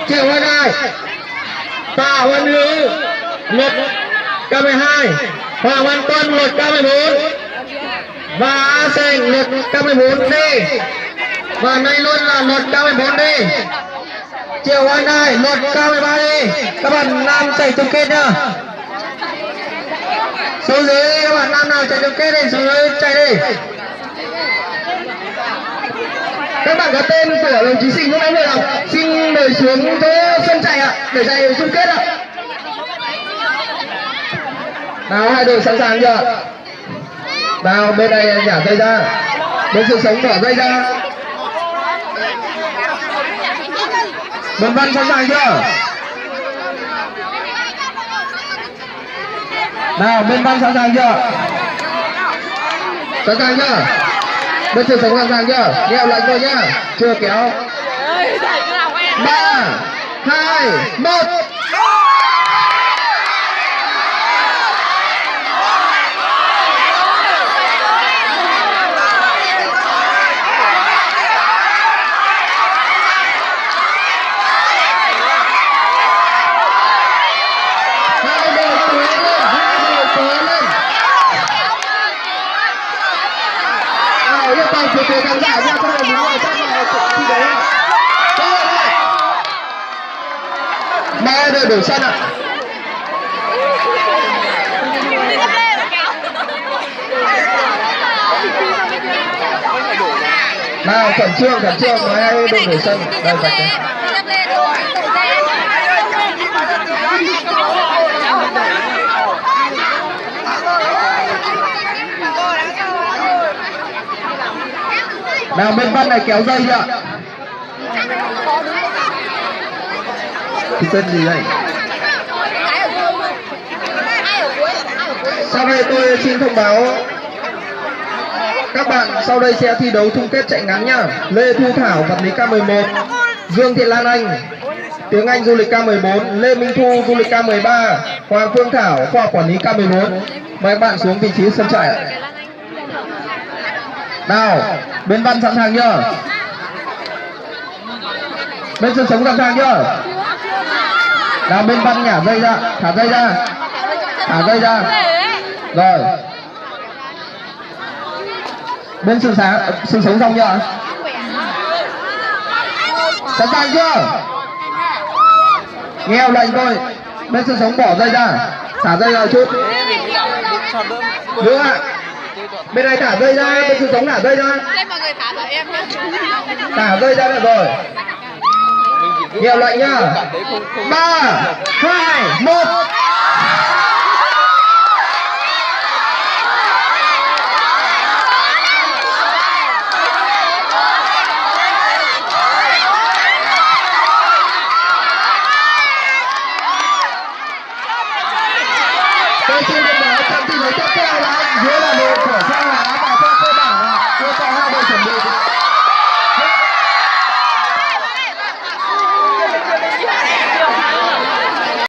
Triệu Văn Ai, Tạ Văn Hữu luật K12, Hoàng Văn Tuân luật K14 và A Sành luật K14D và nay luôn là luật K14D. Triệu Văn Ai luật K13D. Các bạn nam chạy chung kết nhá. Số dưới các bạn nam nào chạy chung kết đi, số dưới chạy đi. Các bạn có tên của đồng chí Sinh lúc nãy vừa đọc, xin mời xuống chỗ sân chạy ạ, để chạy chung kết ạ. Nào hai đội sẵn sàng chưa? Nào bên này nhả dây ra, bên sự sống bỏ dây ra. Bên Văn sẵn sàng chưa? Nào bên Văn sẵn sàng chưa? Sẵn sàng chưa? Bên sự sống sẵn sàng chưa? Nghe lệnh rồi nhá, chưa kéo. 3, 2, 1. Từ khán giả ra các bạn đứng ngoài sát vào thi đấu ạ. Ba đội đổi sân ạ. Nào khẩn trương hai đội đổi sân. Đây bạch đây. Nào bên Văn này kéo dây chưa? Cái tên gì đây? Sau đây tôi xin thông báo các bạn sau đây sẽ thi đấu chung kết chạy ngắn nhá. Lê Thu Thảo vật lý K11, Dương Thị Lan Anh tiếng Anh du lịch K14, Lê Minh Thu du lịch K13, Hoàng Phương Thảo khoa học quản lý K14. Mời các bạn xuống vị trí sân chạy. Nào bên Văn sẵn sàng chưa? Bên sân sống sẵn sàng chưa? Nào bên Văn nhả dây ra, thả dây ra, rồi. Bên sân sống xong chưa? Sẵn sàng chưa? Nghe lệnh tôi. Bên sân sống bỏ dây ra, thả dây ra chút. Đúng ạ. Bên này thả dây ra, bên sự sống thả dây ra. Thả dây ra được rồi. Nhiều lệnh nhá. 3, 2, 1.